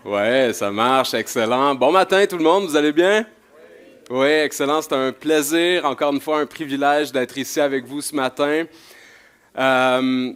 Ouais, ça marche, excellent. Bon matin tout le monde, vous allez bien? Oui, excellent, c'est un plaisir, encore une fois un privilège d'être ici avec vous ce matin. Euh,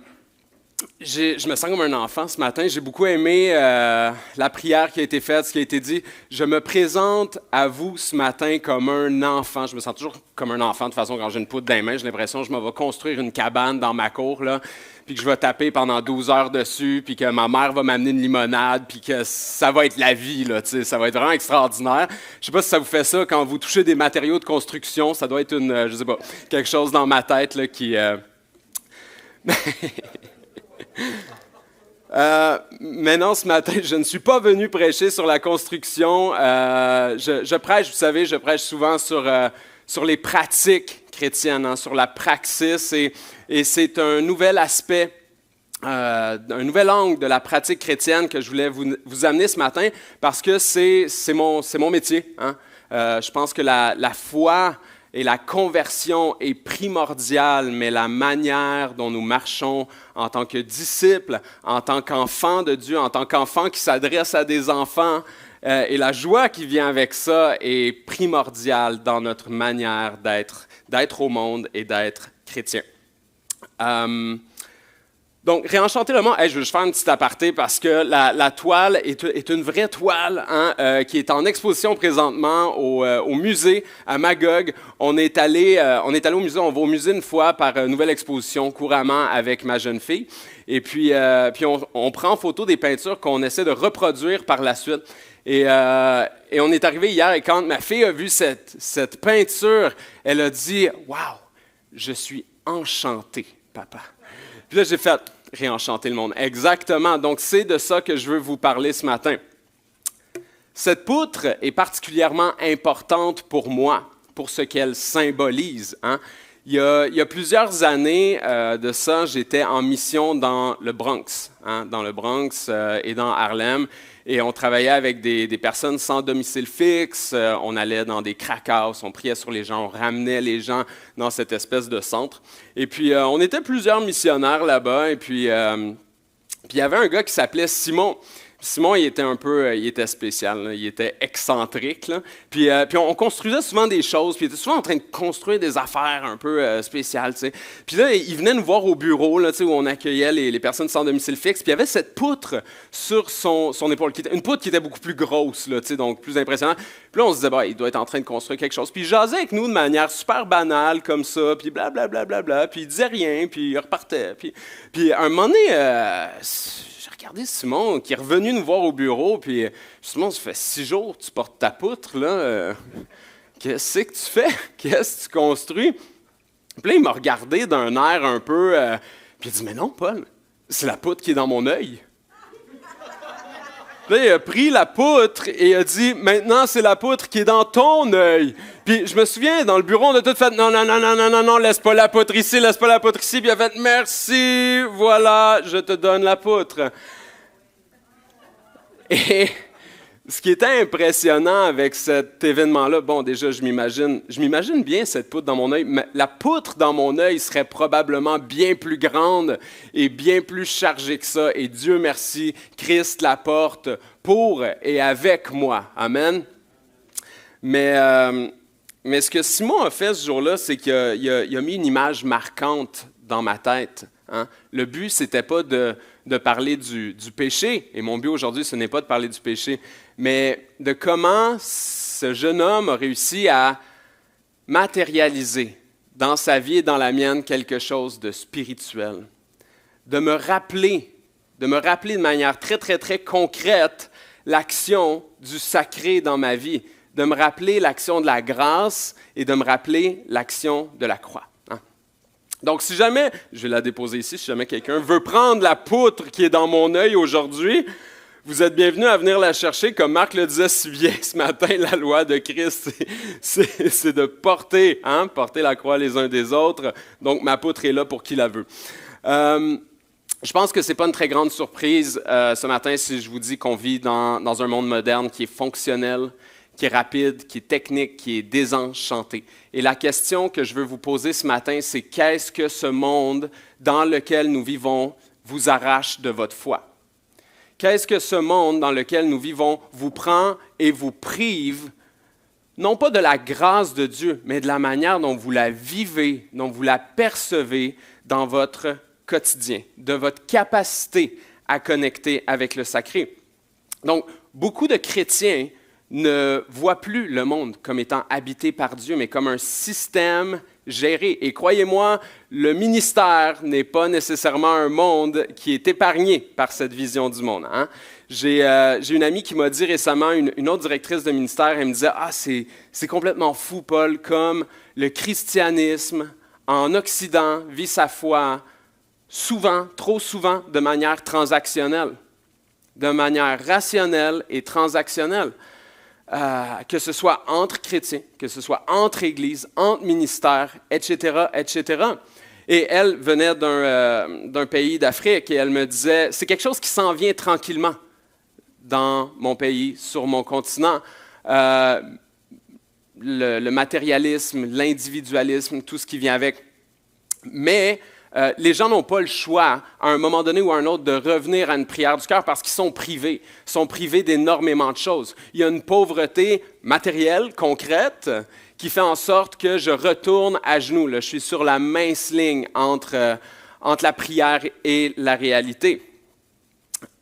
je me sens comme un enfant ce matin, j'ai beaucoup aimé la prière qui a été faite, ce qui a été dit. Je me présente à vous ce matin comme un enfant, je me sens toujours comme un enfant de toute façon quand j'ai une poudre dans les mains, j'ai l'impression que je me vais construire une cabane dans ma cour, là, puis que je vais taper pendant 12 heures dessus, puis que ma mère va m'amener une limonade, puis que ça va être la vie, là, tu sais, ça va être vraiment extraordinaire. Je sais pas si ça vous fait ça quand vous touchez des matériaux de construction, ça doit être je sais pas, quelque chose dans ma tête là, qui... mais non, ce matin, je ne suis pas venu prêcher sur la construction. Je prêche, vous savez, je prêche souvent sur les pratiques chrétiennes, hein, sur la praxis, et c'est un nouvel aspect, un nouvel angle de la pratique chrétienne que je voulais vous amener ce matin, parce que c'est mon métier. Hein. Je pense que la foi et la conversion est primordiale, mais la manière dont nous marchons en tant que disciples, en tant qu'enfants de Dieu, en tant qu'enfants qui s'adressent à des enfants, et la joie qui vient avec ça est primordiale dans notre manière d'être au monde et d'être chrétien. Donc, réenchanter le monde, je veux juste faire une petite aparté parce que la toile est une vraie toile hein, qui est en exposition présentement au musée à Magog. On est allé au musée, on va au musée une fois par nouvelle exposition couramment avec ma jeune fille. Et puis on prend en photo des peintures qu'on essaie de reproduire par la suite. Et on est arrivé hier et quand ma fille a vu cette peinture, elle a dit « Wow, je suis enchantée, papa ». Puis là, j'ai fait réenchanter le monde. Exactement. Donc, c'est de ça que je veux vous parler ce matin. Cette poutre est particulièrement importante pour moi, pour ce qu'elle symbolise. Hein. Il y a plusieurs années de ça, j'étais en mission dans le Bronx, hein, et dans Harlem. Et on travaillait avec des personnes sans domicile fixe, on allait dans des crack houses, on priait sur les gens, on ramenait les gens dans cette espèce de centre. Et puis, on était plusieurs missionnaires là-bas, et puis il y avait un gars qui s'appelait Simon. Simon, il était spécial, là, il était excentrique. Là. Puis on construisait souvent des choses, puis il était souvent en train de construire des affaires un peu spéciales. Tu sais. Puis là, il venait nous voir au bureau là, tu sais, où on accueillait les personnes sans domicile fixe, puis il y avait cette poutre sur son épaule, une poutre qui était beaucoup plus grosse, là, tu sais, donc plus impressionnante. Puis là, on se disait, il doit être en train de construire quelque chose. Puis il jasait avec nous de manière super banale, comme ça, puis blablabla, puis il disait rien, puis il repartait. Puis à un moment donné, regardez Simon qui est revenu nous voir au bureau, puis Simon, ça fait 6 jours que tu portes ta poutre, là. Qu'est-ce que tu fais? Qu'est-ce que tu construis? Puis là, il m'a regardé d'un air un peu... puis il a dit, mais non, Paul, c'est la poutre qui est dans mon œil. Puis là, il a pris la poutre et il a dit, maintenant, c'est la poutre qui est dans ton œil. Puis je me souviens, dans le bureau, on a tout fait, non, laisse pas la poutre ici. Puis il a fait, merci, voilà, je te donne la poutre. Et ce qui était impressionnant avec cet événement-là, bon, déjà, je m'imagine bien cette poutre dans mon œil, mais la poutre dans mon œil serait probablement bien plus grande et bien plus chargée que ça. Et Dieu merci, Christ la porte pour et avec moi. Amen. Mais ce que Simon a fait ce jour-là, c'est qu'il a mis une image marquante dans ma tête. Hein? Le but, c'était pas de parler du péché, et mon but aujourd'hui, ce n'est pas de parler du péché, mais de comment ce jeune homme a réussi à matérialiser dans sa vie et dans la mienne quelque chose de spirituel. De me rappeler de manière très, très, très concrète l'action du sacré dans ma vie, de me rappeler l'action de la grâce et de me rappeler l'action de la croix. Donc, si jamais, je vais la déposer ici, si jamais quelqu'un veut prendre la poutre qui est dans mon œil aujourd'hui, vous êtes bienvenus à venir la chercher. Comme Marc le disait si bien ce matin, la loi de Christ, c'est de porter la croix les uns des autres. Donc, ma poutre est là pour qui la veut. Je pense que ce n'est pas une très grande surprise ce matin si je vous dis qu'on vit dans un monde moderne qui est fonctionnel, qui est rapide, qui est technique, qui est désenchanté. Et la question que je veux vous poser ce matin, c'est qu'est-ce que ce monde dans lequel nous vivons vous arrache de votre foi? Qu'est-ce que ce monde dans lequel nous vivons vous prend et vous prive, non pas de la grâce de Dieu, mais de la manière dont vous la vivez, dont vous la percevez dans votre quotidien, de votre capacité à connecter avec le sacré. Donc, beaucoup de chrétiens ne voient plus le monde comme étant habité par Dieu, mais comme un système géré. Et croyez-moi, le ministère n'est pas nécessairement un monde qui est épargné par cette vision du monde. Hein? J'ai une amie qui m'a dit récemment, une autre directrice de ministère, elle me disait « Ah, c'est complètement fou, Paul, comme le christianisme en Occident vit sa foi souvent, trop souvent, de manière transactionnelle, de manière rationnelle et transactionnelle. Que ce soit entre chrétiens, que ce soit entre églises, entre ministères, etc., etc. » Et elle venait d'un pays d'Afrique et elle me disait, c'est quelque chose qui s'en vient tranquillement dans mon pays, sur mon continent. Le matérialisme, l'individualisme, tout ce qui vient avec. Mais les gens n'ont pas le choix, à un moment donné ou à un autre, de revenir à une prière du cœur parce qu'ils sont privés d'énormément de choses. Il y a une pauvreté matérielle, concrète, qui fait en sorte que je retourne à genoux. Là. Je suis sur la mince ligne entre la prière et la réalité.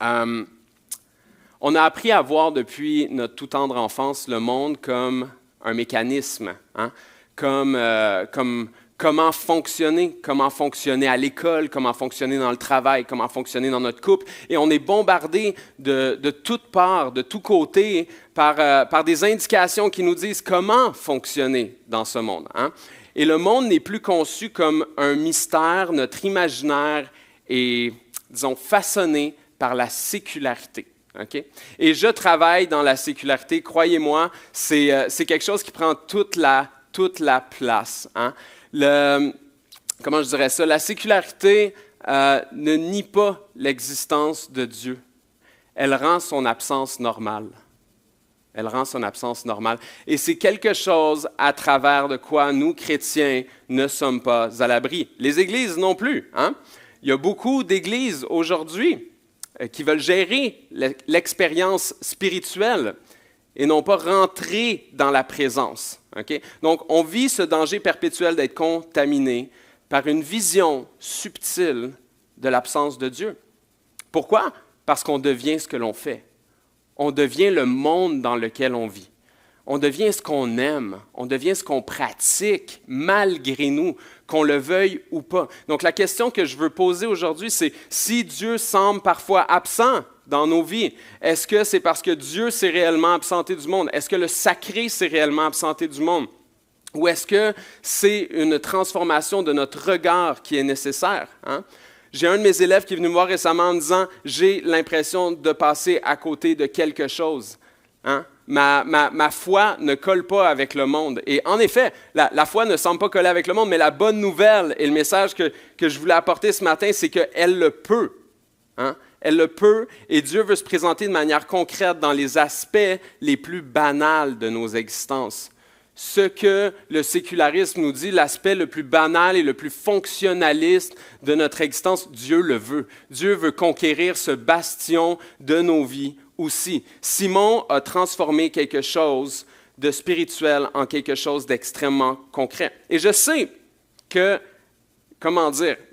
On a appris à voir depuis notre tout tendre enfance le monde comme un mécanisme, hein? Comme comment fonctionner à l'école, comment fonctionner dans le travail, comment fonctionner dans notre couple. Et on est bombardé de toutes parts, de tous côtés, par des indications qui nous disent comment fonctionner dans ce monde. Hein? Et le monde n'est plus conçu comme un mystère. Notre imaginaire est, disons, façonné par la sécularité. Okay? Et je travaille dans la sécularité. Croyez-moi, c'est quelque chose qui prend toute la place. Hein? Comment je dirais ça? La sécularité ne nie pas l'existence de Dieu. Elle rend son absence normale. Elle rend son absence normale. Et c'est quelque chose à travers de quoi nous, chrétiens, ne sommes pas à l'abri. Les églises non plus. Hein? Il y a beaucoup d'églises aujourd'hui qui veulent gérer l'expérience spirituelle et non pas rentrer dans la présence. Okay? Donc, on vit ce danger perpétuel d'être contaminé par une vision subtile de l'absence de Dieu. Pourquoi? Parce qu'on devient ce que l'on fait. On devient le monde dans lequel on vit. On devient ce qu'on aime. On devient ce qu'on pratique, malgré nous, qu'on le veuille ou pas. Donc, la question que je veux poser aujourd'hui, c'est si Dieu semble parfois absent dans nos vies, est-ce que c'est parce que Dieu s'est réellement absenté du monde? Est-ce que le sacré s'est réellement absenté du monde? Ou est-ce que c'est une transformation de notre regard qui est nécessaire? Hein? J'ai un de mes élèves qui est venu me voir récemment en me disant « J'ai l'impression de passer à côté de quelque chose. Hein? Ma foi ne colle pas avec le monde. » Et en effet, la foi ne semble pas coller avec le monde, mais la bonne nouvelle et le message que je voulais apporter ce matin, c'est qu'elle le peut. Hein? Elle le peut, et Dieu veut se présenter de manière concrète dans les aspects les plus banals de nos existences. Ce que le sécularisme nous dit, l'aspect le plus banal et le plus fonctionnaliste de notre existence, Dieu le veut. Dieu veut conquérir ce bastion de nos vies aussi. Simon a transformé quelque chose de spirituel en quelque chose d'extrêmement concret. Et je sais que,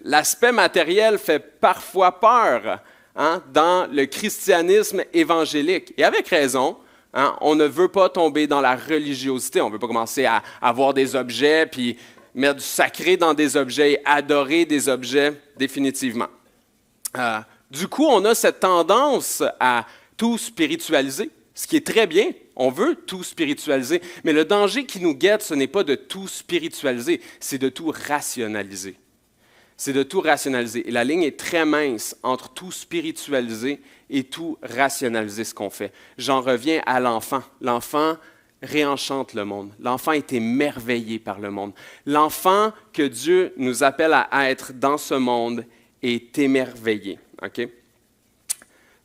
l'aspect matériel fait parfois peur. Hein, dans le christianisme évangélique. Et avec raison, hein, on ne veut pas tomber dans la religiosité. On ne veut pas commencer à avoir des objets, puis mettre du sacré dans des objets et adorer des objets définitivement. Du coup, on a cette tendance à tout spiritualiser, ce qui est très bien. On veut tout spiritualiser. Mais le danger qui nous guette, ce n'est pas de tout spiritualiser, c'est de tout rationaliser. C'est de tout rationaliser. Et la ligne est très mince entre tout spiritualiser et tout rationaliser ce qu'on fait. J'en reviens à l'enfant. L'enfant réenchante le monde. L'enfant est émerveillé par le monde. L'enfant que Dieu nous appelle à être dans ce monde est émerveillé. Okay?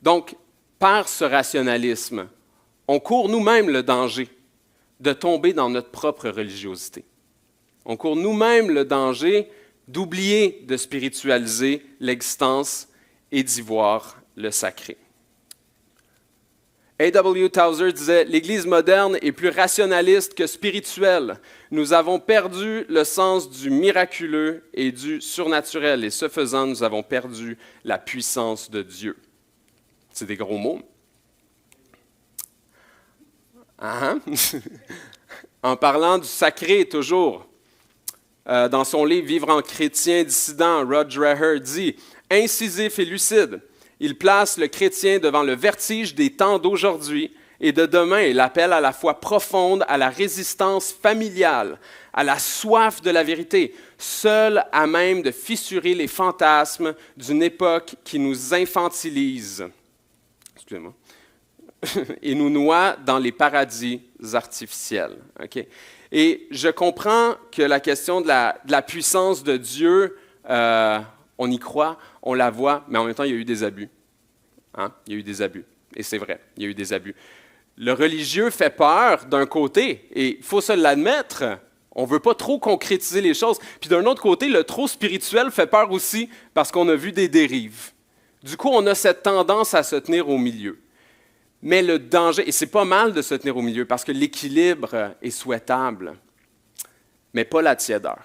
Donc, par ce rationalisme, on court nous-mêmes le danger de tomber dans notre propre religiosité. On court nous-mêmes le danger d'oublier de spiritualiser l'existence et d'y voir le sacré. A.W. Tozer disait « L'Église moderne est plus rationaliste que spirituelle. Nous avons perdu le sens du miraculeux et du surnaturel, et ce faisant, nous avons perdu la puissance de Dieu. » C'est des gros mots. En parlant du sacré, toujours, dans son livre « Vivre en chrétien dissident », Rod Dreher dit « Incisif et lucide, il place le chrétien devant le vertige des temps d'aujourd'hui et de demain et l'appelle à la fois profonde à la résistance familiale, à la soif de la vérité, seul à même de fissurer les fantasmes d'une époque qui nous infantilise. Excusez-moi. Et nous noie dans les paradis artificiels. Okay? Et je comprends que la question de la puissance de Dieu, on y croit, on la voit, mais en même temps, il y a eu des abus. Hein? Il y a eu des abus. Et c'est vrai, il y a eu des abus. Le religieux fait peur d'un côté, et il faut se l'admettre, on ne veut pas trop concrétiser les choses. Puis d'un autre côté, le trop spirituel fait peur aussi parce qu'on a vu des dérives. Du coup, on a cette tendance à se tenir au milieu. Mais le danger, et c'est pas mal de se tenir au milieu parce que l'équilibre est souhaitable, mais pas la tiédeur.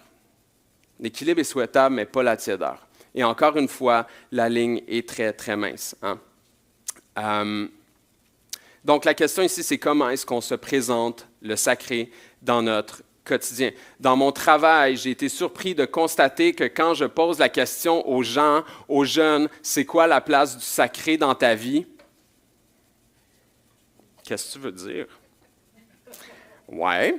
L'équilibre est souhaitable, mais pas la tiédeur. Et encore une fois, la ligne est très, très mince. Hein? Donc, la question ici, c'est comment est-ce qu'on se présente le sacré dans notre quotidien. Dans mon travail, j'ai été surpris de constater que quand je pose la question aux gens, aux jeunes, c'est quoi la place du sacré dans ta vie? Qu'est-ce que tu veux dire? Ouais.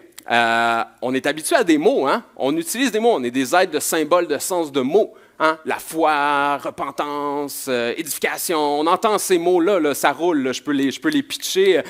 On est habitué à des mots, hein? On utilise des mots, on est des êtres de symboles, de sens de mots. Hein? La foi, repentance, édification, on entend ces mots-là, là, ça roule, là, je peux les pitcher.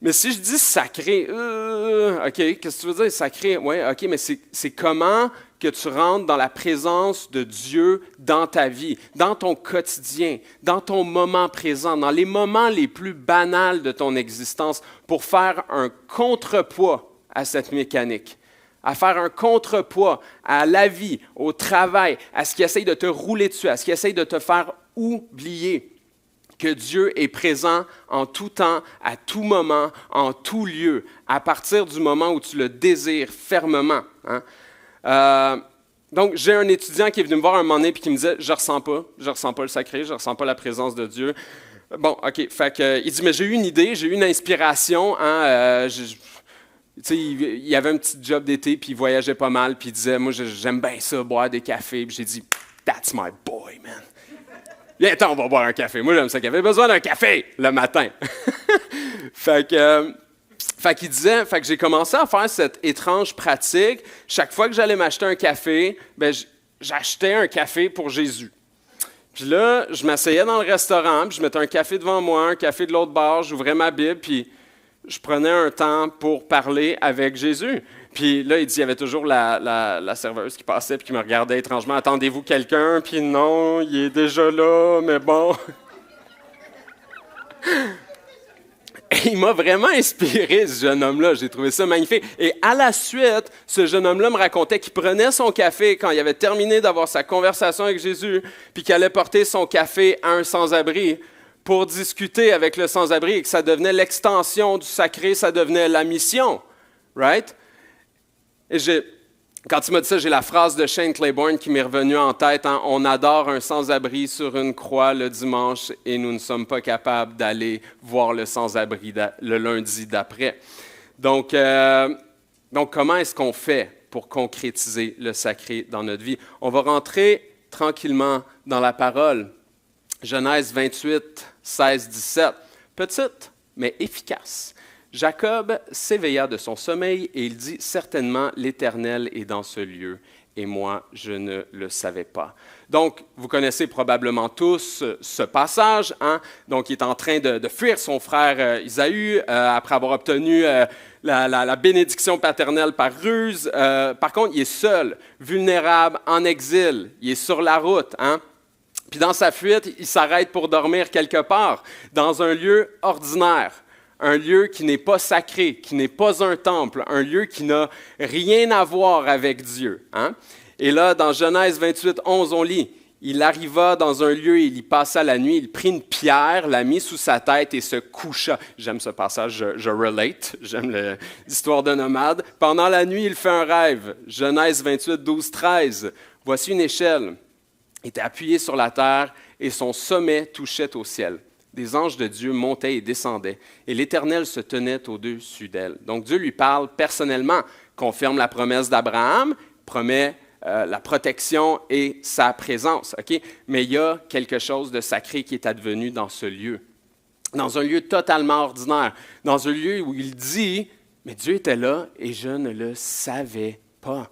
Mais si je dis sacré, OK, qu'est-ce que tu veux dire sacré? Oui, OK, mais c'est comment que tu rentres dans la présence de Dieu dans ta vie, dans ton quotidien, dans ton moment présent, dans les moments les plus banals de ton existence pour faire un contrepoids à cette mécanique, à faire un contrepoids à la vie, au travail, à ce qui essaye de te rouler dessus, à ce qui essaye de te faire oublier que Dieu est présent en tout temps, à tout moment, en tout lieu, à partir du moment où tu le désires fermement. Hein? Donc, j'ai un étudiant qui est venu me voir un moment donné et qui me disait « Je ressens pas le sacré, je ressens pas la présence de Dieu. » Bon, OK, fait que, il dit « Mais j'ai eu une idée, j'ai eu une inspiration. Hein, il y avait un petit job d'été, puis il voyageait pas mal, puis il disait « Moi, j'aime bien ça, boire des cafés. » Puis j'ai dit « That's my boy, man. » Viens, attends, on va boire un café. Moi, j'aime ça. J'avais besoin d'un café le matin. Fait que j'ai commencé à faire cette étrange pratique. Chaque fois que j'allais m'acheter un café, j'achetais un café pour Jésus. Puis là, je m'asseyais dans le restaurant, puis je mettais un café devant moi, un café de l'autre bord, j'ouvrais ma Bible, puis je prenais un temps pour parler avec Jésus. Puis là, il y avait toujours la serveuse qui passait puis qui me regardait étrangement. « Attendez-vous quelqu'un? » Puis non, il est déjà là, mais bon. Et il m'a vraiment inspiré, ce jeune homme-là. J'ai trouvé ça magnifique. Et à la suite, ce jeune homme-là me racontait qu'il prenait son café quand il avait terminé d'avoir sa conversation avec Jésus, puis qu'il allait porter son café à un sans-abri pour discuter avec le sans-abri et que ça devenait l'extension du sacré, ça devenait la mission. Right? Et quand il m'a dit ça, j'ai la phrase de Shane Claiborne qui m'est revenue en tête. Hein, « On adore un sans-abri sur une croix le dimanche et nous ne sommes pas capables d'aller voir le sans-abri le lundi d'après. » Donc, comment est-ce qu'on fait pour concrétiser le sacré dans notre vie? On va rentrer tranquillement dans la parole. Genèse 28, 16, 17. Petite, mais efficace. Jacob s'éveilla de son sommeil et il dit « Certainement, l'Éternel est dans ce lieu, et moi, je ne le savais pas. » Donc, vous connaissez probablement tous ce passage. Hein? Donc, il est en train de fuir son frère Isaü après avoir obtenu la bénédiction paternelle par ruse. Par contre, il est seul, vulnérable, en exil. Il est sur la route. Hein? Puis dans sa fuite, il s'arrête pour dormir quelque part, dans un lieu ordinaire. Un lieu qui n'est pas sacré, qui n'est pas un temple, un lieu qui n'a rien à voir avec Dieu. Hein? Et là, dans Genèse 28, 11, on lit « Il arriva dans un lieu, il y passa la nuit, il prit une pierre, la mit sous sa tête et se coucha. J'aime ce passage, je relate, j'aime l'histoire de nomade. Pendant la nuit, il fait un rêve. Genèse 28, 12, 13. Voici une échelle. Il était appuyé sur la terre et son sommet touchait au ciel. Des anges de Dieu montaient et descendaient, et l'Éternel se tenait au-dessus d'elle. Donc Dieu lui parle personnellement, confirme la promesse d'Abraham, promet la protection et sa présence. Okay? Mais il y a quelque chose de sacré qui est advenu dans ce lieu. Dans un lieu totalement ordinaire. Dans un lieu où il dit, mais Dieu était là et je ne le savais pas.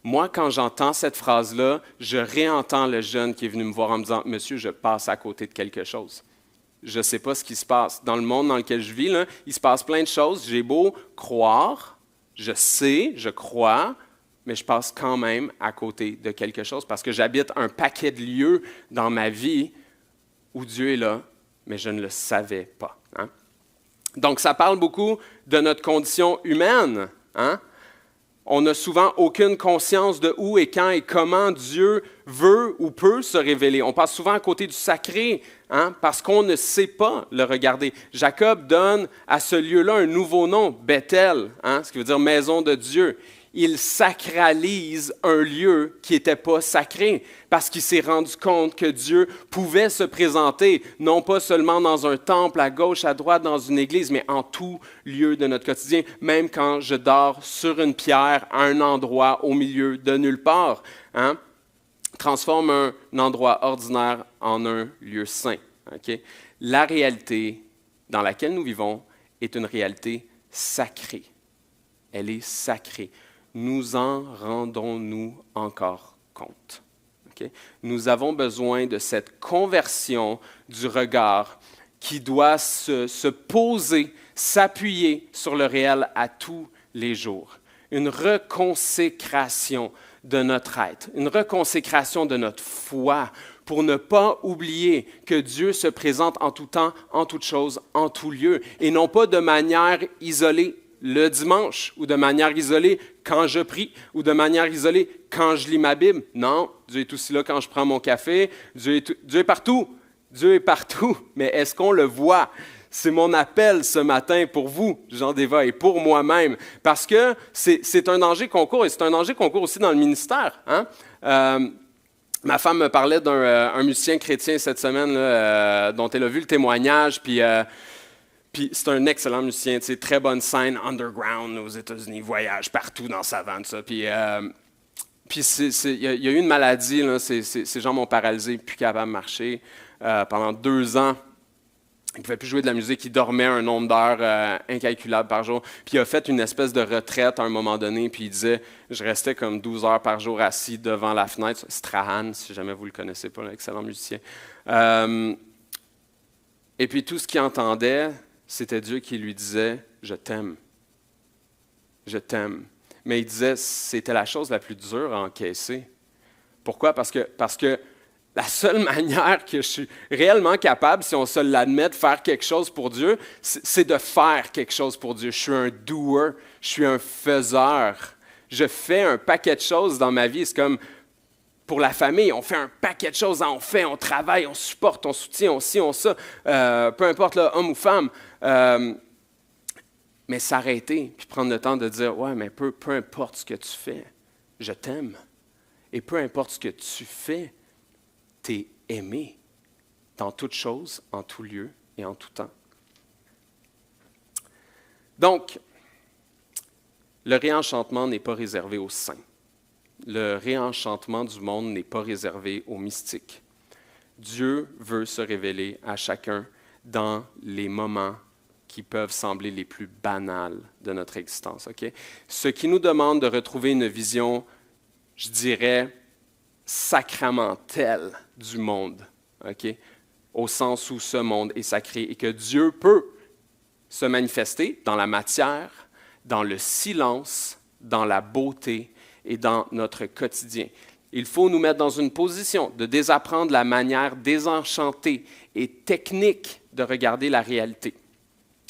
Moi, quand j'entends cette phrase-là, je réentends le jeune qui est venu me voir en me disant, monsieur, je passe à côté de quelque chose. Je ne sais pas ce qui se passe. Dans le monde dans lequel je vis, là, il se passe plein de choses. J'ai beau croire, je sais, je crois, mais je passe quand même à côté de quelque chose parce que j'habite un paquet de lieux dans ma vie où Dieu est là, mais je ne le savais pas. Hein? Donc, ça parle beaucoup de notre condition humaine. Hein? On n'a souvent aucune conscience de où et quand et comment Dieu veut ou peut se révéler. On passe souvent à côté du sacré, hein, parce qu'on ne sait pas le regarder. Jacob donne à ce lieu-là un nouveau nom, Bethel, hein, ce qui veut dire maison de Dieu. Il sacralise un lieu qui n'était pas sacré parce qu'il s'est rendu compte que Dieu pouvait se présenter, non pas seulement dans un temple, à gauche, à droite, dans une église, mais en tout lieu de notre quotidien, même quand je dors sur une pierre à un endroit au milieu de nulle part. Hein? Transforme un endroit ordinaire en un lieu saint. Okay? La réalité dans laquelle nous vivons est une réalité sacrée. Elle est sacrée. Nous en rendons-nous encore compte? Okay? Nous avons besoin de cette conversion du regard qui doit se poser, s'appuyer sur le réel à tous les jours. Une reconsécration de notre être, une reconsécration de notre foi pour ne pas oublier que Dieu se présente en tout temps, en toutes choses, en tout lieu, et non pas de manière isolée le dimanche, ou de manière isolée quand je prie, ou de manière isolée quand je lis ma Bible. Non, Dieu est aussi là quand je prends mon café. Dieu est partout. Dieu est partout. Mais est-ce qu'on le voit? C'est mon appel ce matin pour vous, Jean Déva, et pour moi-même, parce que c'est un danger qu'on court, et c'est un danger qu'on court aussi dans le ministère. Hein? Ma femme me parlait d'un musicien chrétien cette semaine là, dont elle a vu le témoignage, puis c'est un excellent musicien, très bonne scène underground aux États-Unis, voyage partout dans sa van, ça. Puis il y a eu une maladie, là, ses jambes ont paralysé, plus capable de marcher. Pendant 2 ans, il ne pouvait plus jouer de la musique, il dormait un nombre d'heures incalculable par jour. Puis il a fait une espèce de retraite à un moment donné, puis il disait, je restais comme 12 heures par jour assis devant la fenêtre. Strahan, si jamais vous ne le connaissez pas, l'excellent musicien. Et puis tout ce qu'il entendait, c'était Dieu qui lui disait « Je t'aime. Je t'aime. » Mais il disait c'était la chose la plus dure à encaisser. Pourquoi? Parce que la seule manière que je suis réellement capable, si on se l'admet, de faire quelque chose pour Dieu, c'est de faire quelque chose pour Dieu. Je suis un doer, je suis un faiseur. Je fais un paquet de choses dans ma vie. C'est comme pour la famille, on fait un paquet de choses, on fait, on travaille, on supporte, on soutient, on ci, on ça, peu importe, là, homme ou femme. Mais s'arrêter, puis prendre le temps de dire, ouais, mais peu importe ce que tu fais, je t'aime. Et peu importe ce que tu fais, tu es aimé dans toutes choses, en tout lieu et en tout temps. Donc, le réenchantement n'est pas réservé aux saints. Le réenchantement du monde n'est pas réservé aux mystiques. Dieu veut se révéler à chacun dans les moments qui peuvent sembler les plus banals de notre existence. Okay? Ce qui nous demande de retrouver une vision, je dirais, sacramentelle du monde, okay? Au sens où ce monde est sacré et que Dieu peut se manifester dans la matière, dans le silence, dans la beauté et dans notre quotidien. Il faut nous mettre dans une position de désapprendre la manière désenchantée et technique de regarder la réalité.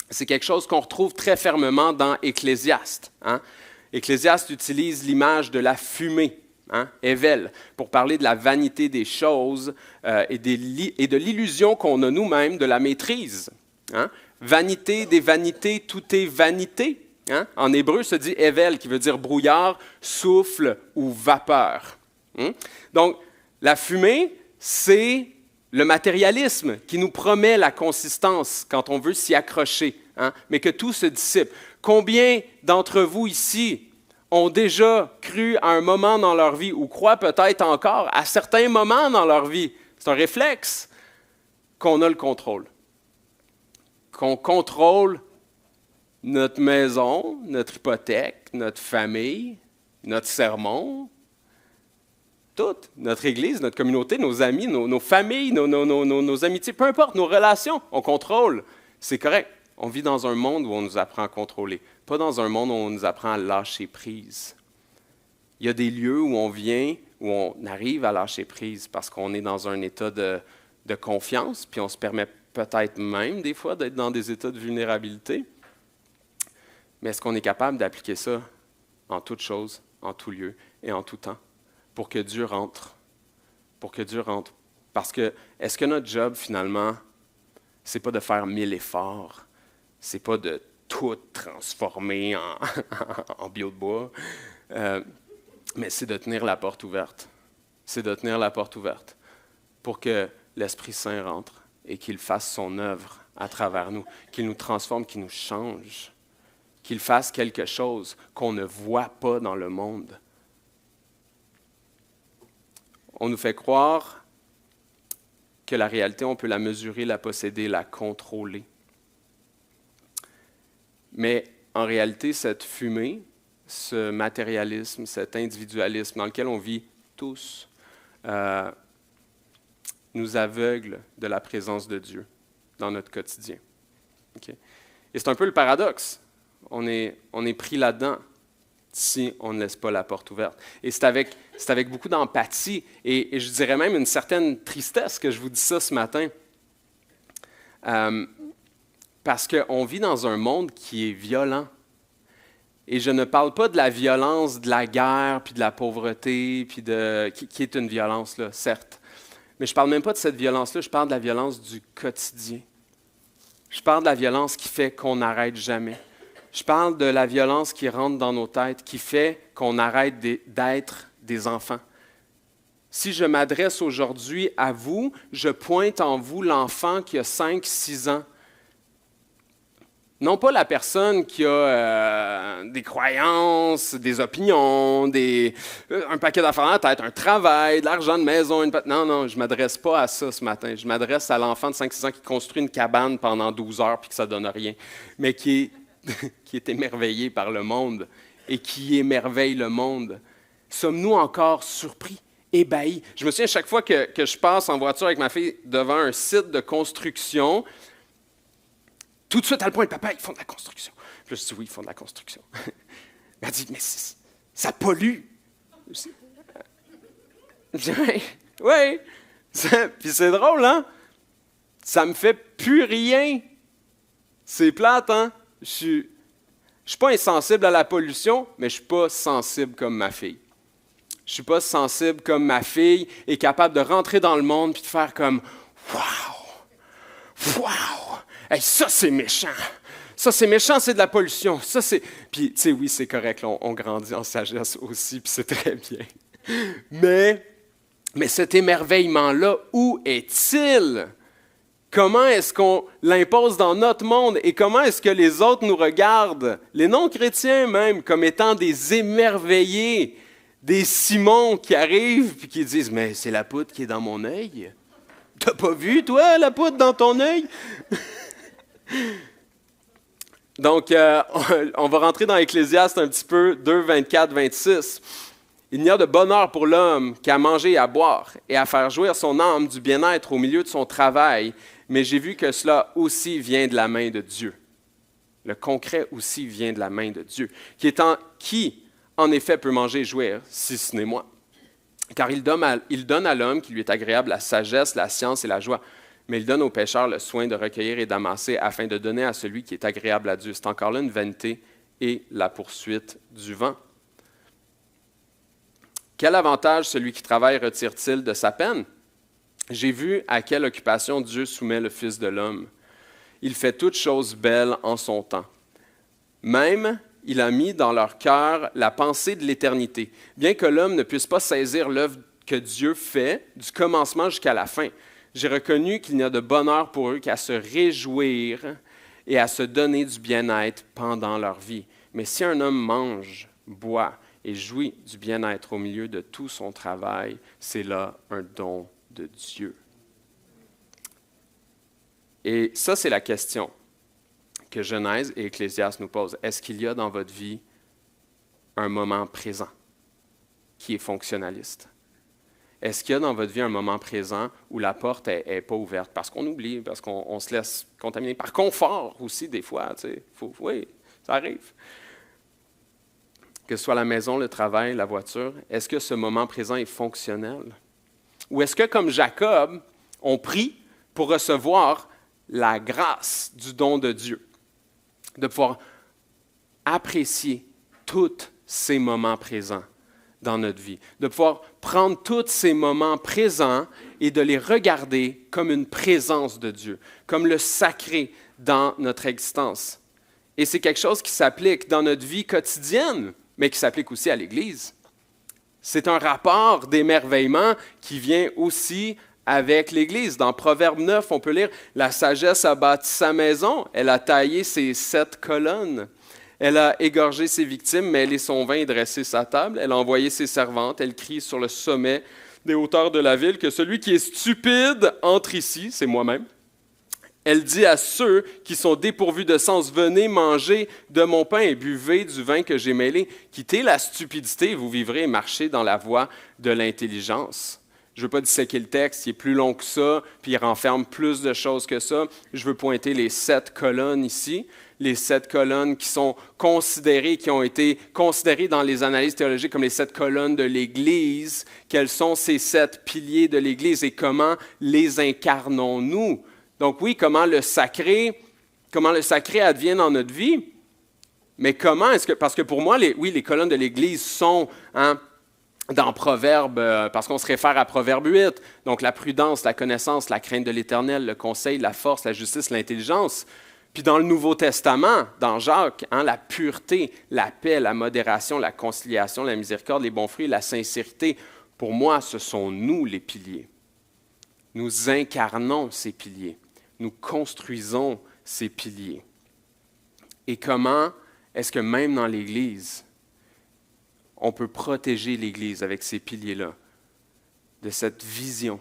C'est quelque chose qu'on retrouve très fermement dans Ecclésiaste. Hein? Ecclésiaste utilise l'image de la fumée. hein, Evel, pour parler de la vanité des choses et de l'illusion qu'on a nous-mêmes de la maîtrise. Hein. Vanité des vanités, tout est vanité. Hein? En hébreu, se dit Evel, qui veut dire brouillard, souffle ou vapeur. Hein? Donc, la fumée, c'est le matérialisme qui nous promet la consistance quand on veut s'y accrocher, hein? Mais que tout se dissipe. Combien d'entre vous ici ont déjà cru à un moment dans leur vie, ou croient peut-être encore à certains moments dans leur vie, c'est un réflexe, qu'on a le contrôle. Qu'on contrôle notre maison, notre hypothèque, notre famille, notre sermon, tout, notre Église, notre communauté, nos amis, nos familles, nos amitiés, peu importe, nos relations, on contrôle. C'est correct. On vit dans un monde où on nous apprend à contrôler, pas dans un monde où on nous apprend à lâcher prise. Il y a des lieux où on vient, où on arrive à lâcher prise parce qu'on est dans un état de confiance, puis on se permet peut-être même des fois d'être dans des états de vulnérabilité. Mais est-ce qu'on est capable d'appliquer ça en toutes choses, en tout lieu et en tout temps, pour que Dieu rentre? Pour que Dieu rentre. Parce que, est-ce que notre job, finalement, c'est pas de faire 1000 efforts, c'est pas de tout transformer en bio de bois, mais c'est de tenir la porte ouverte. C'est de tenir la porte ouverte pour que l'Esprit Saint rentre et qu'il fasse son œuvre à travers nous, qu'il nous transforme, qu'il nous change, qu'il fasse quelque chose qu'on ne voit pas dans le monde. On nous fait croire que la réalité, on peut la mesurer, la posséder, la contrôler. Mais en réalité, cette fumée, ce matérialisme, cet individualisme dans lequel on vit tous, nous aveugle de la présence de Dieu dans notre quotidien. Okay? Et c'est un peu le paradoxe. On est pris là-dedans si on ne laisse pas la porte ouverte. Et c'est avec beaucoup d'empathie et je dirais même une certaine tristesse que je vous dis ça ce matin. Parce qu'on vit dans un monde qui est violent. Et je ne parle pas de la violence de la guerre, puis de la pauvreté, puis qui est une violence, là, certes. Mais je ne parle même pas de cette violence-là, je parle de la violence du quotidien. Je parle de la violence qui fait qu'on n'arrête jamais. Je parle de la violence qui rentre dans nos têtes, qui fait qu'on arrête d'être des enfants. Si je m'adresse aujourd'hui à vous, je pointe en vous l'enfant qui a 5-6 ans. Non pas la personne qui a des croyances, des opinions, un paquet d'affaires dans la tête, un travail, de l'argent de maison. Non, je ne m'adresse pas à ça ce matin. Je m'adresse à l'enfant de 5-6 ans qui construit une cabane pendant 12 heures puis que ça ne donne rien, mais qui est émerveillé par le monde et qui émerveille le monde. Sommes-nous encore surpris, ébahis? Je me souviens à chaque fois que je passe en voiture avec ma fille devant un site de construction, tout de suite, elle pointe, papa, ils font de la construction. Puis là, je dis, oui, ils font de la construction. Elle dit, mais ça pollue. Je dis, oui. Puis c'est drôle, hein? Ça me fait plus rien. C'est plate, hein? Je suis pas insensible à la pollution, mais je suis pas sensible comme ma fille. Je suis pas sensible comme ma fille est capable de rentrer dans le monde puis de faire comme, wow! Hey, ça, c'est méchant. Ça, c'est méchant, c'est de la pollution. Ça, c'est... Puis, tu sais, oui, c'est correct, là, on grandit en sagesse aussi, puis c'est très bien. Mais cet émerveillement-là, où est-il? Comment est-ce qu'on l'impose dans notre monde? Et comment est-ce que les autres nous regardent, les non-chrétiens même, comme étant des émerveillés, des Simons qui arrivent puis qui disent « Mais c'est la poudre qui est dans mon œil. T'as pas vu, toi, la poudre dans ton œil? » Donc, on va rentrer dans Ecclésiaste un petit peu, 2, 24, 26. « Il n'y a de bonheur pour l'homme qu'à manger et à boire, et à faire jouir son âme du bien-être au milieu de son travail, mais j'ai vu que cela aussi vient de la main de Dieu. » Le concret aussi vient de la main de Dieu. Qui, en effet, peut manger et jouir, si ce n'est moi. Car il donne à l'homme qui lui est agréable la sagesse, la science et la joie. Mais il donne aux pécheurs le soin de recueillir et d'amasser afin de donner à celui qui est agréable à Dieu. C'est encore là une vanité et la poursuite du vent. Quel avantage celui qui travaille retire-t-il de sa peine? J'ai vu à quelle occupation Dieu soumet le Fils de l'homme. Il fait toutes choses belles en son temps. Même, il a mis dans leur cœur la pensée de l'éternité, bien que l'homme ne puisse pas saisir l'œuvre que Dieu fait du commencement jusqu'à la fin. J'ai reconnu qu'il n'y a de bonheur pour eux qu'à se réjouir et à se donner du bien-être pendant leur vie. Mais si un homme mange, boit et jouit du bien-être au milieu de tout son travail, c'est là un don de Dieu. Et ça, c'est la question que Genèse et Ecclésiaste nous posent. Est-ce qu'il y a dans votre vie un moment présent qui est fonctionnaliste? Est-ce qu'il y a dans votre vie un moment présent où la porte n'est pas ouverte? Parce qu'on oublie, parce qu'on se laisse contaminer. Par confort aussi, des fois. Oui, ça arrive. Que ce soit la maison, le travail, la voiture, est-ce que ce moment présent est fonctionnel? Ou est-ce que, comme Jacob, on prie pour recevoir la grâce du don de Dieu? De pouvoir apprécier tous ces moments présents dans notre vie, de pouvoir prendre tous ces moments présents et de les regarder comme une présence de Dieu, comme le sacré dans notre existence. Et c'est quelque chose qui s'applique dans notre vie quotidienne, mais qui s'applique aussi à l'Église. C'est un rapport d'émerveillement qui vient aussi avec l'Église. Dans Proverbe 9, on peut lire « La sagesse a bâti sa maison, elle a taillé ses 7 colonnes. Elle a égorgé ses victimes, mêlé son vin et dressé sa table. Elle a envoyé ses servantes. Elle crie sur le sommet des hauteurs de la ville que celui qui est stupide entre ici, c'est moi-même. Elle dit à ceux qui sont dépourvus de sens, venez manger de mon pain et buvez du vin que j'ai mêlé. Quittez la stupidité et vous vivrez et marchez dans la voie de l'intelligence. Je ne veux pas disséquer le texte, il est plus long que ça, puis il renferme plus de choses que ça. Je veux pointer les 7 colonnes ici. Les 7 colonnes qui sont considérées, qui ont été considérées dans les analyses théologiques comme les 7 colonnes de l'Église. Quels sont ces 7 piliers de l'Église et comment les incarnons-nous? Donc oui, comment le sacré advient dans notre vie, mais comment est-ce que, parce que pour moi, les colonnes de l'Église sont dans Proverbe, parce qu'on se réfère à Proverbe 8, donc la prudence, la connaissance, la crainte de l'Éternel, le conseil, la force, la justice, l'intelligence. Puis dans le Nouveau Testament, dans Jacques, la pureté, la paix, la modération, la conciliation, la miséricorde, les bons fruits, la sincérité. Pour moi, ce sont nous les piliers. Nous incarnons ces piliers. Nous construisons ces piliers. Et comment est-ce que même dans l'Église, on peut protéger l'Église avec ces piliers-là, de cette vision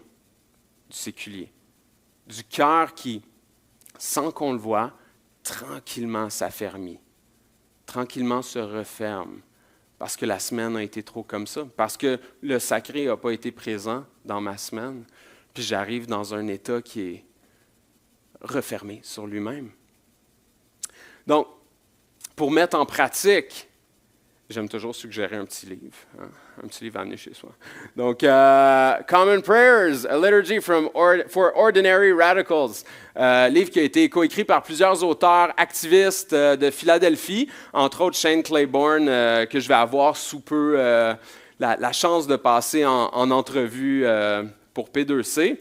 du séculier, du cœur qui, sans qu'on le voie, tranquillement s'affermit, tranquillement se referme, parce que la semaine a été trop comme ça, parce que le sacré n'a pas été présent dans ma semaine, puis j'arrive dans un état qui est refermé sur lui-même. Donc, pour mettre en pratique, j'aime toujours suggérer un petit livre, un petit livre à amener chez soi. Donc, Common Prayers, A Liturgy for Ordinary Radicals, livre qui a été coécrit par plusieurs auteurs activistes de Philadelphie, entre autres Shane Claiborne, que je vais avoir sous peu la chance de passer en entrevue pour P2C.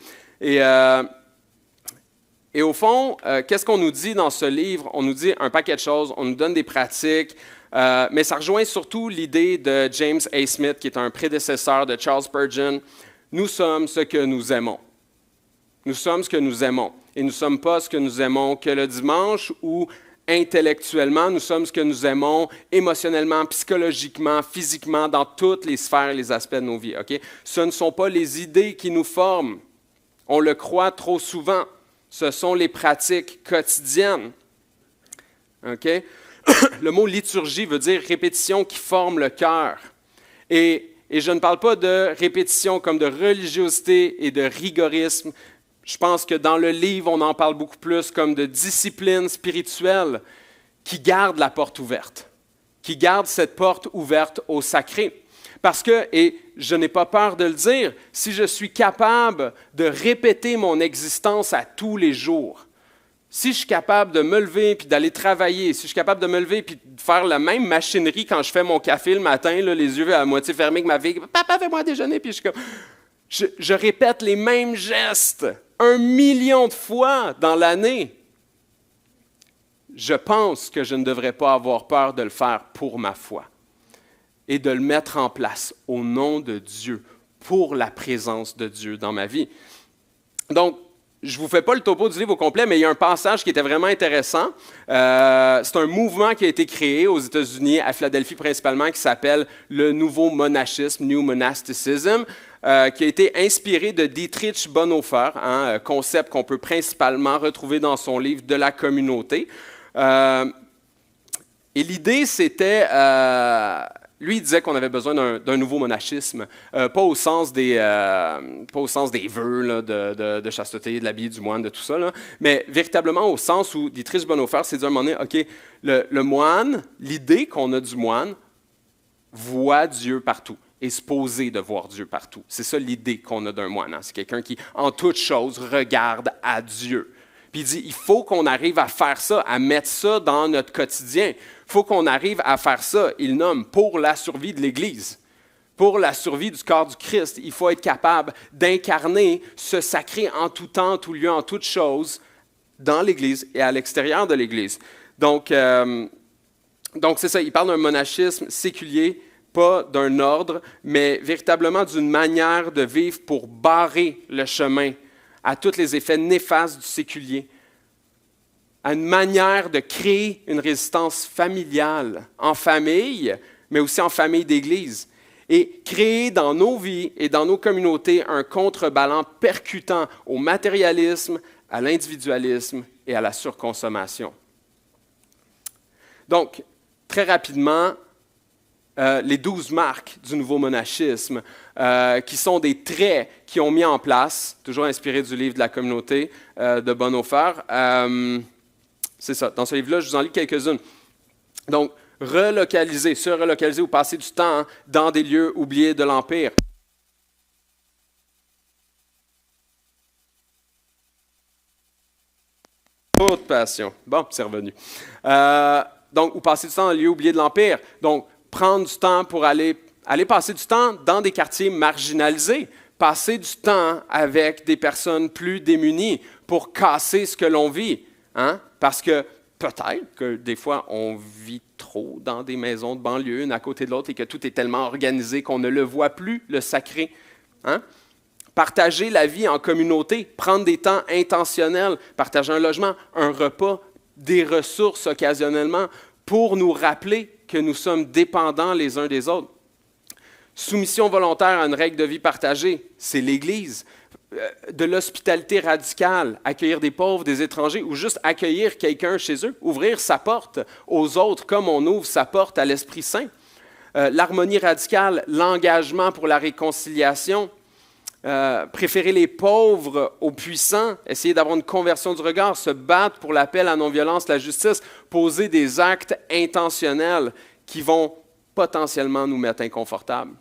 Et au fond, qu'est-ce qu'on nous dit dans ce livre? On nous dit un paquet de choses, on nous donne des pratiques, mais ça rejoint surtout l'idée de James A. Smith, qui est un prédécesseur de Charles Spurgeon. Nous sommes ce que nous aimons. Nous sommes ce que nous aimons. Et nous ne sommes pas ce que nous aimons que le dimanche ou intellectuellement. Nous sommes ce que nous aimons émotionnellement, psychologiquement, physiquement, dans toutes les sphères et les aspects de nos vies. Okay? Ce ne sont pas les idées qui nous forment. On le croit trop souvent. Ce sont les pratiques quotidiennes. Okay? Le mot liturgie veut dire répétition qui forme le cœur. Et je ne parle pas de répétition comme de religiosité et de rigorisme. Je pense que dans le livre, on en parle beaucoup plus comme de discipline spirituelle qui garde la porte ouverte, qui garde cette porte ouverte au sacré. Parce que, et je n'ai pas peur de le dire, si je suis capable de répéter mon existence à tous les jours, Si je suis capable de me lever puis d'aller travailler, si je suis capable de me lever puis de faire la même machinerie quand je fais mon café le matin, là, les yeux à moitié fermés que ma fille, papa, fais-moi déjeuner, puis je répète les mêmes gestes 1 million de fois dans l'année. Je pense que je ne devrais pas avoir peur de le faire pour ma foi et de le mettre en place au nom de Dieu, pour la présence de Dieu dans ma vie. Donc, je ne vous fais pas le topo du livre au complet, mais il y a un passage qui était vraiment intéressant. C'est un mouvement qui a été créé aux États-Unis, à Philadelphie principalement, qui s'appelle le Nouveau Monachisme, New Monasticism, qui a été inspiré de Dietrich Bonhoeffer, un concept qu'on peut principalement retrouver dans son livre « De la communauté ». Et l'idée, c'était... lui, il disait qu'on avait besoin d'un nouveau monachisme, pas au sens des vœux là, de chasteté, de l'habit du moine, de tout ça, là, mais véritablement au sens où Dietrich Bonhoeffer s'est dit à un moment donné, OK, le moine, l'idée qu'on a du moine, voit Dieu partout, est supposé de voir Dieu partout. C'est ça l'idée qu'on a d'un moine. Hein? C'est quelqu'un qui, en toute chose, regarde à Dieu. Puis il dit, il faut qu'on arrive à faire ça, à mettre ça dans notre quotidien. Il faut qu'on arrive à faire ça, il nomme, pour la survie de l'Église, pour la survie du corps du Christ. Il faut être capable d'incarner ce sacré en tout temps, en tout lieu, en toute chose, dans l'Église et à l'extérieur de l'Église. Donc c'est ça, il parle d'un monachisme séculier, pas d'un ordre, mais véritablement d'une manière de vivre pour barrer le chemin à tous les effets néfastes du séculier, à une manière de créer une résistance familiale, en famille, mais aussi en famille d'Église, et créer dans nos vies et dans nos communautés un contrebalan percutant au matérialisme, à l'individualisme et à la surconsommation. Donc, très rapidement, les 12 marques du nouveau monachisme, qui sont des traits qu'ils ont mis en place, toujours inspirés du livre de la communauté de Bonhoeffer. C'est ça, dans ce livre-là, je vous en lis quelques-unes. Donc, se relocaliser ou passer du temps dans des lieux oubliés de l'Empire. Haute passion. Bon, c'est revenu. Donc, ou passer du temps dans des lieux oubliés de l'Empire. Donc, prendre du temps pour aller passer du temps dans des quartiers marginalisés, passer du temps avec des personnes plus démunies pour casser ce que l'on vit. Hein? Parce que peut-être que des fois, on vit trop dans des maisons de banlieue, une à côté de l'autre, et que tout est tellement organisé qu'on ne le voit plus, le sacré. Hein? Partager la vie en communauté, prendre des temps intentionnels, partager un logement, un repas, des ressources occasionnellement, pour nous rappeler que nous sommes dépendants les uns des autres. Soumission volontaire à une règle de vie partagée, c'est l'Église. De l'hospitalité radicale, accueillir des pauvres, des étrangers, ou juste accueillir quelqu'un chez eux, ouvrir sa porte aux autres comme on ouvre sa porte à l'Esprit Saint. L'harmonie radicale, l'engagement pour la réconciliation, préférer les pauvres aux puissants, essayer d'avoir une conversion du regard, se battre pour l'appel à la non-violence, la justice, poser des actes intentionnels qui vont potentiellement nous mettre inconfortables,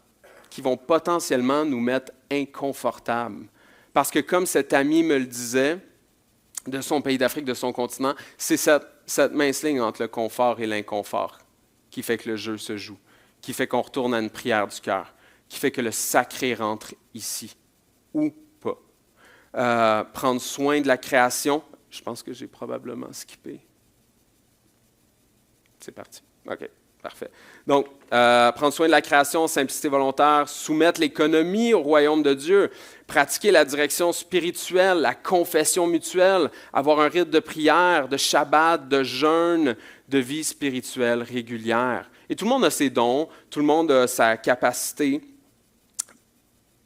Parce que comme cet ami me le disait, de son pays d'Afrique, de son continent, c'est cette mince ligne entre le confort et l'inconfort qui fait que le jeu se joue, qui fait qu'on retourne à une prière du cœur, qui fait que le sacré rentre ici, ou pas. Prendre soin de la création, je pense que j'ai probablement skippé. C'est parti. OK. Parfait. Donc, prendre soin de la création, simplicité volontaire, soumettre l'économie au royaume de Dieu, pratiquer la direction spirituelle, la confession mutuelle, avoir un rite de prière, de Shabbat, de jeûne, de vie spirituelle régulière. Et tout le monde a ses dons, tout le monde a sa capacité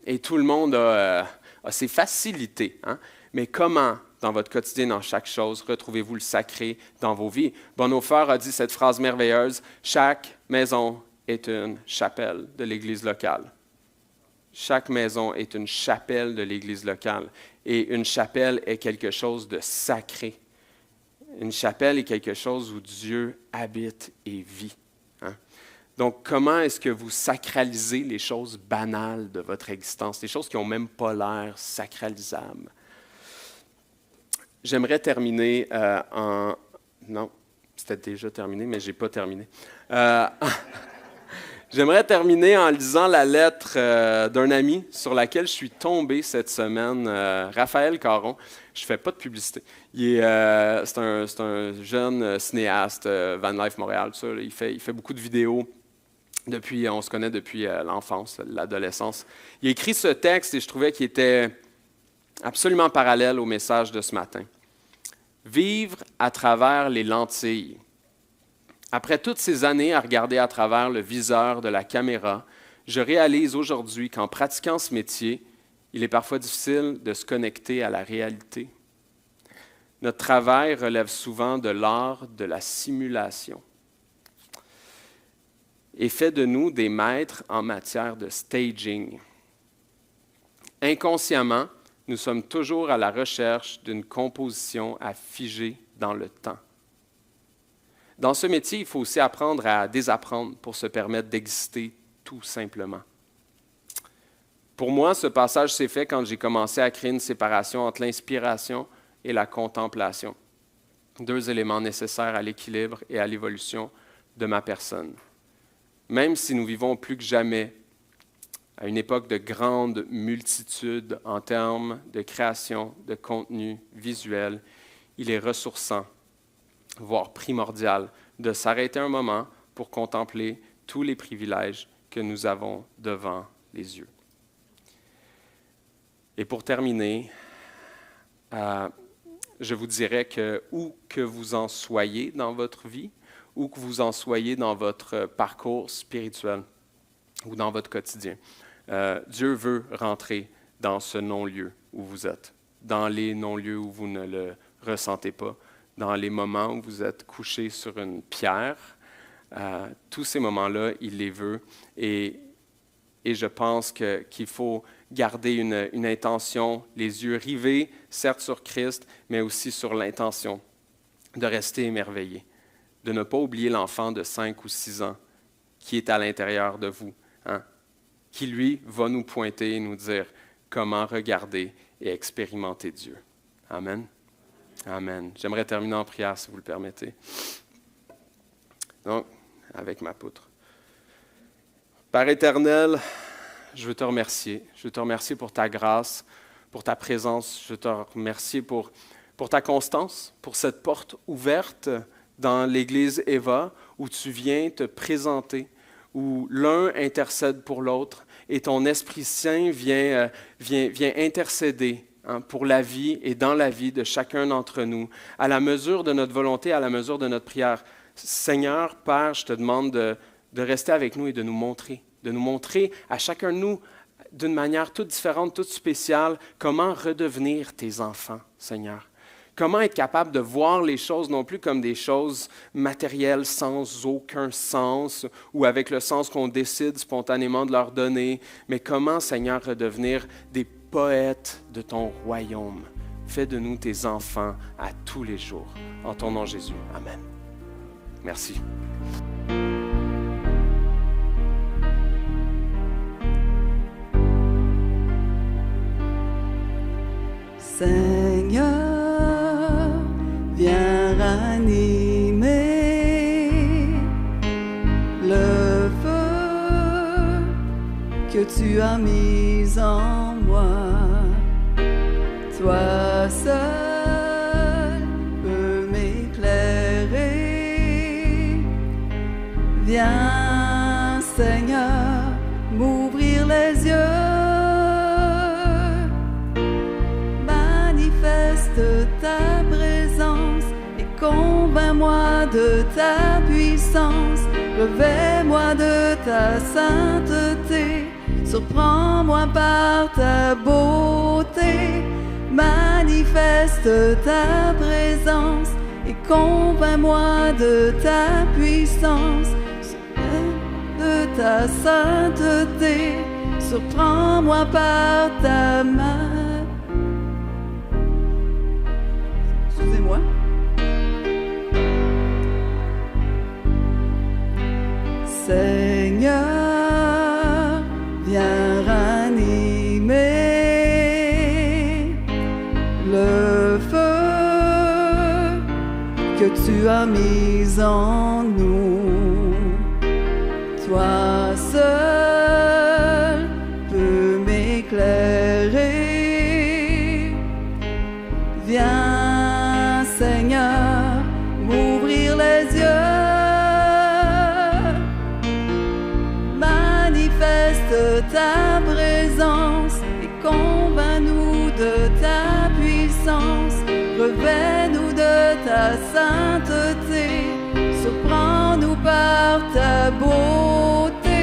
et tout le monde a ses facilités. Hein? Mais comment, dans votre quotidien, dans chaque chose, retrouvez-vous le sacré dans vos vies? Bonhoeffer a dit cette phrase merveilleuse, « Chaque maison est une chapelle de l'Église locale. » Chaque maison est une chapelle de l'Église locale. Et une chapelle est quelque chose de sacré. Une chapelle est quelque chose où Dieu habite et vit. Hein? Donc, comment est-ce que vous sacralisez les choses banales de votre existence, les choses qui n'ont même pas l'air sacralisables? j'aimerais terminer en... Non, c'était déjà terminé, mais je n'ai pas terminé. J'aimerais terminer en lisant la lettre d'un ami sur laquelle je suis tombé cette semaine, Raphaël Caron. Je ne fais pas de publicité. C'est un jeune cinéaste, Van Life Montréal, tout ça, là. Il fait beaucoup de vidéos. On se connaît depuis l'enfance, l'adolescence. Il a écrit ce texte et je trouvais qu'il était absolument parallèle au message de ce matin. Vivre à travers les lentilles. Après toutes ces années à regarder à travers le viseur de la caméra, je réalise aujourd'hui qu'en pratiquant ce métier, il est parfois difficile de se connecter à la réalité. Notre travail relève souvent de l'art de la simulation et fait de nous des maîtres en matière de staging. Inconsciemment, nous sommes toujours à la recherche d'une composition à figer dans le temps. Dans ce métier, il faut aussi apprendre à désapprendre pour se permettre d'exister tout simplement. Pour moi, ce passage s'est fait quand j'ai commencé à créer une séparation entre l'inspiration et la contemplation, deux éléments nécessaires à l'équilibre et à l'évolution de ma personne. Même si nous vivons plus que jamais à une époque de grande multitude en termes de création, de contenu visuel, il est ressourçant, voire primordial, de s'arrêter un moment pour contempler tous les privilèges que nous avons devant les yeux. Et pour terminer, je vous dirais que où que vous en soyez dans votre vie, où que vous en soyez dans votre parcours spirituel ou dans votre quotidien, Dieu veut rentrer dans ce non-lieu où vous êtes, dans les non-lieux où vous ne le ressentez pas, dans les moments où vous êtes couché sur une pierre. Tous ces moments-là, il les veut. Et je pense qu'il faut garder une intention, les yeux rivés, certes sur Christ, mais aussi sur l'intention de rester émerveillé, de ne pas oublier l'enfant de 5 ou 6 ans qui est à l'intérieur de vous, hein, qui, lui, va nous pointer et nous dire comment regarder et expérimenter Dieu. Amen. Amen. J'aimerais terminer en prière, si vous le permettez. Donc, avec ma poutre. Père éternel, je veux te remercier. Je veux te remercier pour ta grâce, pour ta présence. Je veux te remercier pour ta constance, pour cette porte ouverte dans l'Église Eva, où tu viens te présenter, où l'un intercède pour l'autre et ton Esprit Saint vient intercéder pour la vie et dans la vie de chacun d'entre nous, à la mesure de notre volonté, à la mesure de notre prière. Seigneur, Père, je te demande de rester avec nous et de nous montrer à chacun de nous, d'une manière toute différente, toute spéciale, comment redevenir tes enfants, Seigneur. Comment être capable de voir les choses non plus comme des choses matérielles sans aucun sens ou avec le sens qu'on décide spontanément de leur donner, mais comment, Seigneur, redevenir des poète de ton royaume. Fais de nous tes enfants à tous les jours. En ton nom, Jésus. Amen. Merci. Seigneur, viens ranimer le feu que tu as mis en moi. Toi seul peux m'éclairer. Viens, Seigneur, m'ouvrir les yeux. Manifeste ta présence et convainc-moi de ta puissance. Revêt-moi de ta sainteté. Surprends-moi par ta beauté. Manifeste ta présence et convainc-moi de ta puissance, de ta sainteté. Surprends-moi par ta main. Excusez-moi. Seigneur, viens ranimer le feu que tu as mis en nous. Toi seul peux m'éclairer. Viens, Seigneur, m'ouvrir les yeux. Manifeste ta présence et convainc-nous de ta puissance. Revêt-nous de ta sainteté. Surprends-nous par ta beauté.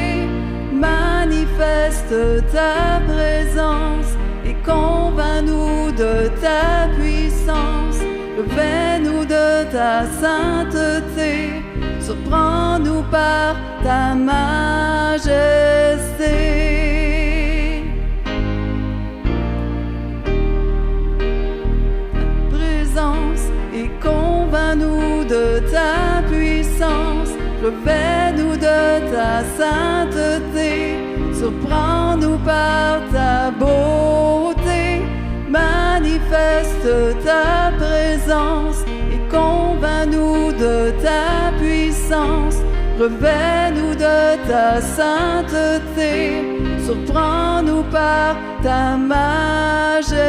Manifeste ta présence et convainc-nous de ta puissance. Revêt-nous de ta sainteté. Surprends-nous par ta majesté. Ta présence et convainc-nous de ta puissance. Revêt-nous de ta sainteté. Surprends-nous par ta beauté. Manifeste ta présence et convainc-nous de ta puissance. Revêt-nous de ta sainteté. Surprends-nous par ta majesté.